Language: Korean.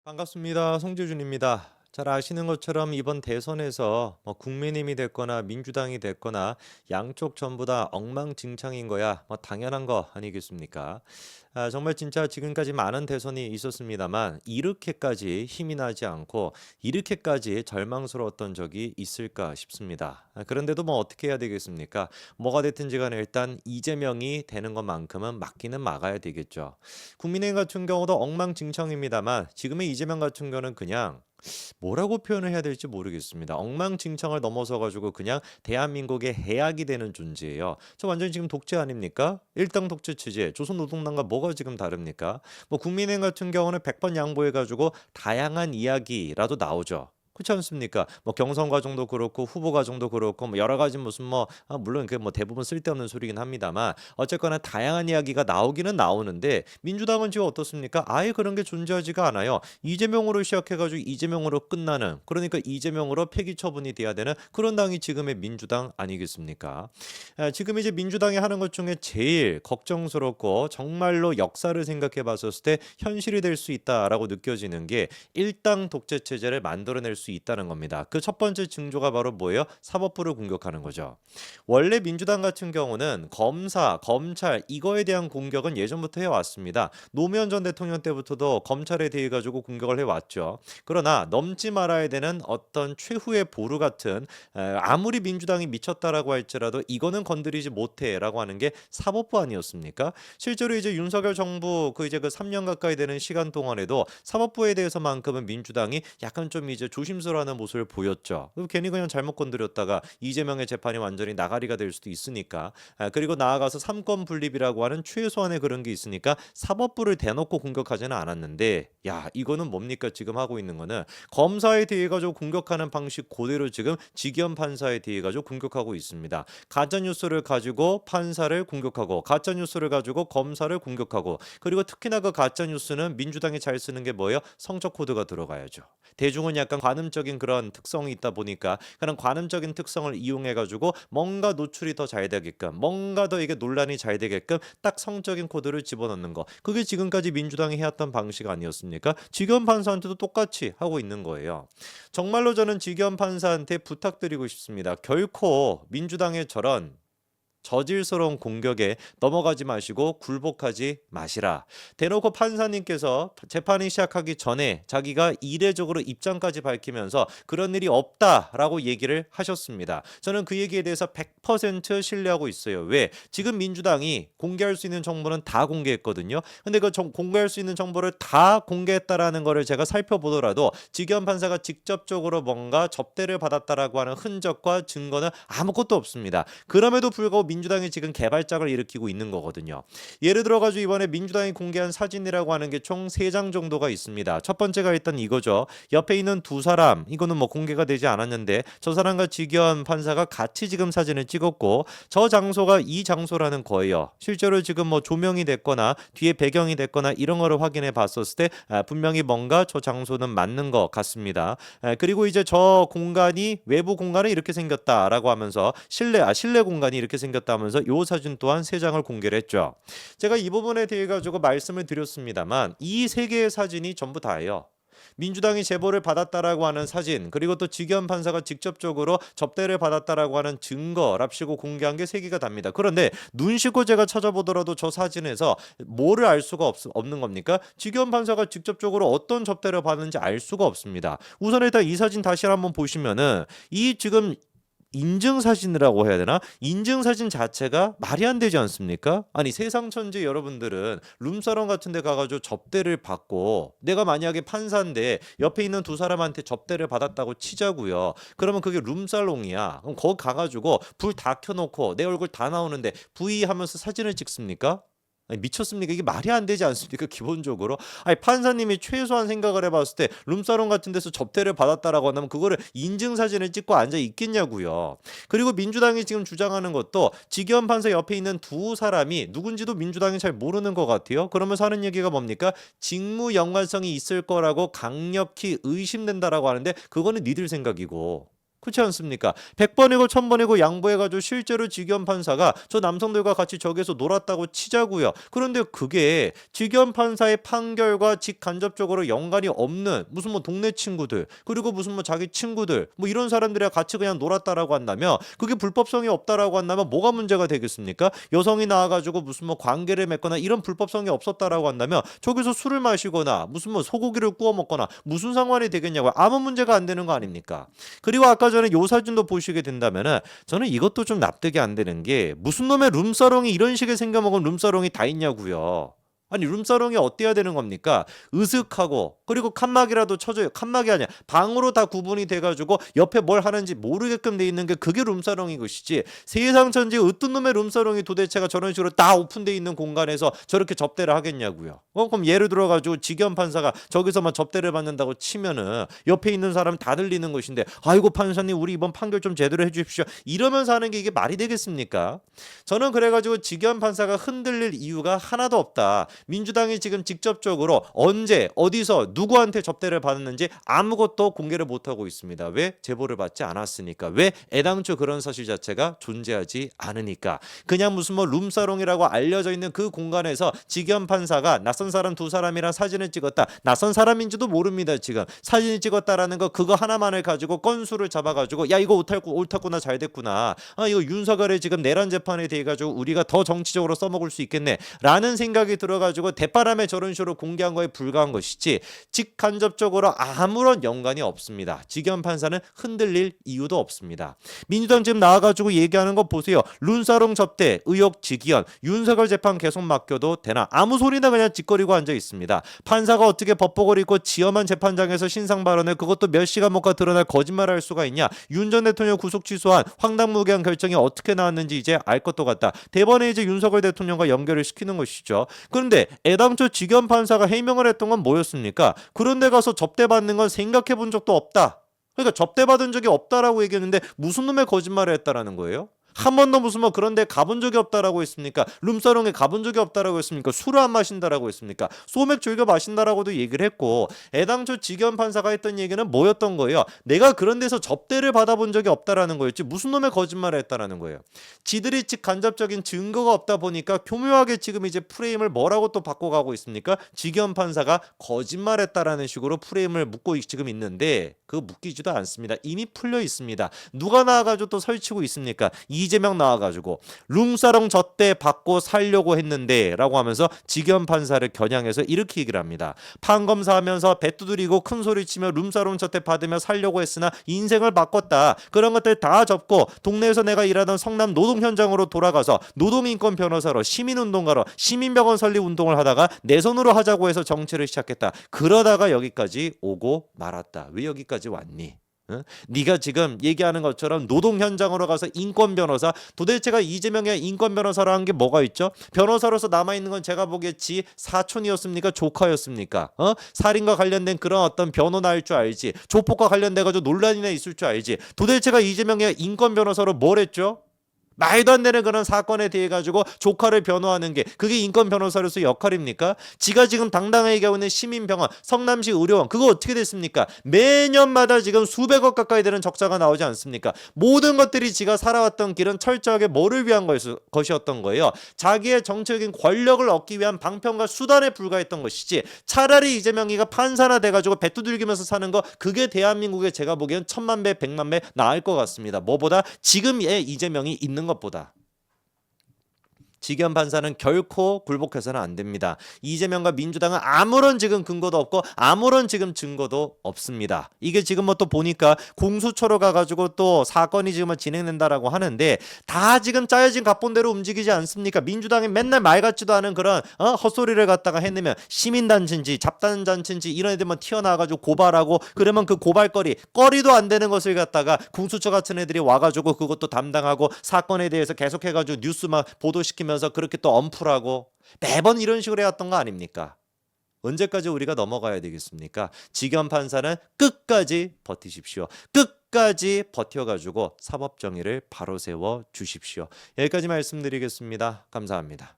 반갑습니다. 송재준입니다. 잘 아시는 것처럼 이번 대선에서 국민의힘이 됐거나 민주당이 됐거나 양쪽 전부 다 엉망진창인 거야 당연한 거 아니겠습니까? 정말 진짜 지금까지 많은 대선이 있었습니다만 이렇게까지 힘이 나지 않고 이렇게까지 절망스러웠던 적이 있을까 싶습니다. 그런데도 어떻게 해야 되겠습니까? 뭐가 됐든지 간에 일단 이재명이 되는 것만큼은 막기는 막아야 되겠죠. 국민의힘 같은 경우도 엉망진창입니다만 지금의 이재명 같은 경우는 그냥 뭐라고 표현을 해야 될지 모르겠습니다. 엉망진창을 넘어서 가지고 그냥 대한민국의 해악이 되는 존재예요. 저 완전히 지금 독재 아닙니까? 일당 독재 체제. 조선노동당과 뭐가 지금 다릅니까? 국민의힘 같은 경우는 100번 양보해 가지고 다양한 이야기라도 나오죠. 그렇지 않습니까? 경선 과정도 그렇고 후보 과정도 그렇고 여러 가지 무슨 물론 그 대부분 쓸데없는 소리긴 합니다만 어쨌거나 다양한 이야기가 나오기는 나오는데 민주당은 지금 어떻습니까? 아예 그런 게 존재하지가 않아요. 이재명으로 시작해가지고 이재명으로 끝나는 그러니까 이재명으로 폐기 처분이 돼야 되는 그런 당이 지금의 민주당 아니겠습니까? 지금 이제 민주당이 하는 것 중에 제일 걱정스럽고 정말로 역사를 생각해 봤었을 때 현실이 될 수 있다라고 느껴지는 게 일당 독재 체제를 만들어낼 수 있다는 겁니다. 그 첫 번째 징조가 바로 뭐예요? 사법부를 공격하는 거죠. 원래 민주당 같은 경우는 검사, 검찰 이거에 대한 공격은 예전부터 해왔습니다. 노무현 전 대통령 때부터도 검찰에 대해 가지고 공격을 해왔죠. 그러나 넘지 말아야 되는 어떤 최후의 보루 같은 아무리 민주당이 미쳤다라고 할지라도 이거는 건드리지 못해라고 하는 게 사법부 아니었습니까? 실제로 이제 윤석열 정부 이제 그 3년 가까이 되는 시간 동안에도 사법부에 대해서만큼은 민주당이 약간 좀 이제 조심스러워하는 모습을 보였죠. 괜히 그냥 잘못 건드렸다가 이재명의 재판이 완전히 나가리가 될 수도 있으니까. 그리고 나아가서 삼권 분립이라고 하는 최소한의 그런 게 있으니까 사법부를 대놓고 공격하지는 않았는데 야 이거는 뭡니까 지금 하고 있는 거는 검사에 대해 가지고 공격하는 방식 그대로 지금 지기현 판사에 대해 가지고 공격하고 있습니다. 가짜 뉴스를 가지고 판사를 공격하고 가짜 뉴스를 가지고 검사를 공격하고 그리고 특히나 그 가짜 뉴스는 민주당이 잘 쓰는 게 뭐예요? 성적 코드가 들어가야죠. 대중은 약간 관음적인 그런 특성이 있다 보니까 그런 관음적인 특성을 이용해 가지고 뭔가 노출이 더 잘 되게끔 뭔가 더 이게 논란이 잘 되게끔 딱 성적인 코드를 집어넣는 거. 그게 지금까지 민주당이 해왔던 방식 아니었습니까? 지기현 판사한테도 똑같이 하고 있는 거예요. 정말로 저는 지기현 판사한테 부탁드리고 싶습니다. 결코 민주당의 저런 저질스러운 공격에 넘어가지 마시고 굴복하지 마시라. 대놓고 판사님께서 재판이 시작하기 전에 자기가 이례적으로 입장까지 밝히면서 그런 일이 없다라고 얘기를 하셨습니다. 저는 그 얘기에 대해서 100% 신뢰하고 있어요. 왜? 지금 민주당이 공개할 수 있는 정보는 다 공개했거든요. 근데 그 공개할 수 있는 정보를 다 공개했다라는 거를 제가 살펴보더라도 지기현 판사가 직접적으로 뭔가 접대를 받았다라고 하는 흔적과 증거는 아무것도 없습니다. 그럼에도 불구하고 민주당이 지금 개발작을 일으키고 있는 거거든요. 예를 들어가지고 이번에 민주당이 공개한 사진이라고 하는 게 총 3장 정도가 있습니다. 첫 번째가 일단 이거죠. 옆에 있는 두 사람 이거는 공개가 되지 않았는데 저 사람과 지기현 판사가 같이 지금 사진을 찍었고 저 장소가 이 장소라는 거예요. 실제로 지금 조명이 됐거나 뒤에 배경이 됐거나 이런 거를 확인해 봤었을 때 분명히 뭔가 저 장소는 맞는 것 같습니다. 그리고 이제 저 공간이 외부 공간은 이렇게 생겼다라고 하면서 실내 공간이 이렇게 생겼다면서 요 사진 또한 3장을 공개를 했죠. 제가 이 부분에 대해 가지고 말씀을 드렸습니다만 이 3개의 사진이 전부 다예요. 민주당이 제보를 받았다라고 하는 사진 그리고 또 지기현 판사가 직접적으로 접대를 받았다라고 하는 증거랍시고 공개한 게 3개가 답니다. 그런데 눈 씻고 제가 찾아보더라도 저 사진에서 뭐를 알 수가 없는 겁니까? 지기현 판사가 직접적으로 어떤 접대를 받는지 알 수가 없습니다. 우선 일단 이 사진 다시 한번 보시면은 이 지금 인증사진이라고 해야 되나? 인증사진 자체가 말이 안 되지 않습니까? 아니 세상 천지 여러분들은 룸사롱 같은 데 가가지고 접대를 받고 내가 만약에 판사인데 옆에 있는 두 사람한테 접대를 받았다고 치자고요. 그러면 그게 룸살롱이야. 그럼 거기 가가지고 불 다 켜놓고 내 얼굴 다 나오는데 V 하면서 사진을 찍습니까? 아니 미쳤습니까? 이게 말이 안 되지 않습니까? 기본적으로. 아니 판사님이 최소한 생각을 해봤을 때 룸사롱 같은 데서 접대를 받았다라고 한다면 그거를 인증사진을 찍고 앉아 있겠냐고요. 그리고 민주당이 지금 주장하는 것도 지기현 판사 옆에 있는 두 사람이 누군지도 민주당이 잘 모르는 것 같아요. 그러면서 하는 얘기가 뭡니까? 직무 연관성이 있을 거라고 강력히 의심된다라고 하는데 그거는 니들 생각이고 그렇지 않습니까? 100번이고 1000번이고 양보해가지고 실제로 직위원 판사가 저 남성들과 같이 저기서 놀았다고 치자고요. 그런데 그게 직위원 판사의 판결과 직간접적으로 연관이 없는 무슨 뭐 동네 친구들 그리고 무슨 뭐 자기 친구들 뭐 이런 사람들이랑 같이 그냥 놀았다라고 한다면 그게 불법성이 없다라고 한다면 뭐가 문제가 되겠습니까? 여성이 나와가지고 무슨 뭐 관계를 맺거나 이런 불법성이 없었다라고 한다면 저기서 술을 마시거나 무슨 뭐 소고기를 구워 먹거나 무슨 상관이 되겠냐고요. 아무 문제가 안 되는 거 아닙니까? 그리고 아까 전에 요 사진도 보시게 된다면은 저는 이것도 좀 납득이 안 되는 게 무슨 놈의 룸사롱이 이런 식의 생겨먹은 룸사롱이 다 있냐고요. 아니 룸사롱이 어때야 되는 겁니까? 으슥하고 그리고 칸막이라도 쳐줘요. 칸막이 아니야. 방으로 다 구분이 돼가지고 옆에 뭘 하는지 모르게끔 돼 있는 게 그게 룸사롱인 것이지. 세상 천지 어떤 놈의 룸사롱이 도대체가 저런 식으로 다 오픈돼 있는 공간에서 저렇게 접대를 하겠냐고요. 그럼 예를 들어가지고 직위원 판사가 저기서만 접대를 받는다고 치면은 옆에 있는 사람 다 들리는 것인데 아이고 판사님 우리 이번 판결 좀 제대로 해주십시오. 이러면서 하는 게 이게 말이 되겠습니까? 저는 그래가지고 직위원 판사가 흔들릴 이유가 하나도 없다. 민주당이 지금 직접적으로 언제 어디서 누구한테 접대를 받았는지 아무것도 공개를 못하고 있습니다. 왜? 제보를 받지 않았으니까. 왜? 애당초 그런 사실 자체가 존재하지 않으니까. 그냥 무슨 뭐 룸사롱이라고 알려져 있는 그 공간에서 직위원 판사가 낯선 사람 두 사람이랑 사진을 찍었다. 낯선 사람인지도 모릅니다. 지금 사진을 찍었다라는 거 그거 하나만을 가지고 건수를 잡아가지고 야 이거 옳았구나 잘 됐구나. 아 이거 윤석열의 지금 내란 재판에 대해 가지고 우리가 더 정치적으로 써먹을 수 있겠네 라는 생각이 들어가지고 대바람에 저런 식으로 공개한 거에 불과한 것이지 직간접적으로 아무런 연관이 없습니다. 직위원 판사는 흔들릴 이유도 없습니다. 민주당 지금 나와가지고 얘기하는 거 보세요. 룸사롱 접대 의혹 직위원 윤석열 재판 계속 맡겨도 되나 아무 소리나 그냥 짓거리고 앉아 있습니다. 판사가 어떻게 법복을 입고 지엄한 재판장에서 신상 발언을 그것도 몇 시간 못 가 드러날 거짓말할 수가 있냐. 윤 전 대통령 구속 취소한 황당무계한 결정이 어떻게 나왔는지 이제 알 것도 같다. 대번에 이제 윤석열 대통령과 연결을 시키는 것이죠. 그런데 애당초 직위원 판사가 해명을 했던 건 뭐였습니까? 그런 데 가서 접대받는 건 생각해 본 적도 없다. 그러니까 접대받은 적이 없다라고 얘기했는데 무슨 놈의 거짓말을 했다라는 거예요? 한 번도 무슨 뭐 그런 데 가본 적이 없다라고 했습니까? 룸사롱에 가본 적이 없다라고 했습니까? 술을 안 마신다라고 했습니까? 소맥 즐겨 마신다라고도 얘기를 했고 애당초 직위원 판사가 했던 얘기는 뭐였던 거예요? 내가 그런 데서 접대를 받아본 적이 없다라는 거였지 무슨 놈의 거짓말을 했다라는 거예요. 지들이 간접적인 증거가 없다 보니까 교묘하게 지금 이제 프레임을 뭐라고 또 바꿔가고 있습니까? 직위원 판사가 거짓말했다라는 식으로 프레임을 묶고 지금 있는데 그거 묶이지도 않습니다. 이미 풀려 있습니다. 누가 나와가지고 또 설치고 있습니까? 이재명 나와가지고 룸사롱 접대 받고 살려고 했는데 라고 하면서 직위원 판사를 겨냥해서 이렇게 얘기를 합니다. 판검사하면서 배 두드리고 큰 소리치며 룸사롱 접대 받으며 살려고 했으나 인생을 바꿨다. 그런 것들 다 접고 동네에서 내가 일하던 성남 노동 현장으로 돌아가서 노동인권 변호사로 시민운동가로 시민병원 설립 운동을 하다가 내 손으로 하자고 해서 정치를 시작했다. 그러다가 여기까지 오고 말았다. 왜 여기까지 왔니? 응? 네가 지금 얘기하는 것처럼 노동 현장으로 가서 인권 변호사 도대체가 이재명의 인권 변호사로 한 게 뭐가 있죠? 변호사로서 남아있는 건 제가 보기에 지 사촌이었습니까? 조카였습니까? 살인과 관련된 그런 어떤 변호나 할 줄 알지 조폭과 관련돼 가지고 논란이나 있을 줄 알지 도대체가 이재명의 인권 변호사로 뭘 했죠? 말도 안 되는 그런 사건에 대해 가지고 조카를 변호하는 게 그게 인권 변호사로서 역할입니까? 지가 지금 당당하게 얘기하고 있는 시민병원, 성남시 의료원 그거 어떻게 됐습니까? 매년마다 지금 수백억 가까이 되는 적자가 나오지 않습니까? 모든 것들이 지가 살아왔던 길은 철저하게 뭐를 위한 것이었던 거예요. 자기의 정치적인 권력을 얻기 위한 방편과 수단에 불과했던 것이지 차라리 이재명이가 판사나 돼가지고 배 두들기면서 사는 거 그게 대한민국에 제가 보기엔 1000만 배, 100만 배 나을 것 같습니다. 뭐보다 지금의 이재명이 있는 것보다. 직위원 판사는 결코 굴복해서는 안 됩니다. 이재명과 민주당은 아무런 지금 근거도 없고 아무런 지금 증거도 없습니다. 이게 지금 뭐 또 보니까 공수처로 가가지고 또 사건이 지금 진행된다라고 하는데 다 지금 짜여진 각본대로 움직이지 않습니까? 민주당이 맨날 말 같지도 않은 그런 헛소리를 갖다가 해내면 시민단체인지 잡단단체인지 이런 애들만 튀어나와가지고 고발하고 그러면 그 꺼리도 안 되는 것을 갖다가 공수처 같은 애들이 와가지고 그것도 담당하고 사건에 대해서 계속해가지고 뉴스만 보도시키면 면서 그렇게 또 엄풀하고 매번 이런 식으로 해왔던 거 아닙니까? 언제까지 우리가 넘어가야 되겠습니까? 직위원 판사는 끝까지 버티십시오. 끝까지 버텨가지고 사법정의를 바로 세워 주십시오. 여기까지 말씀드리겠습니다. 감사합니다.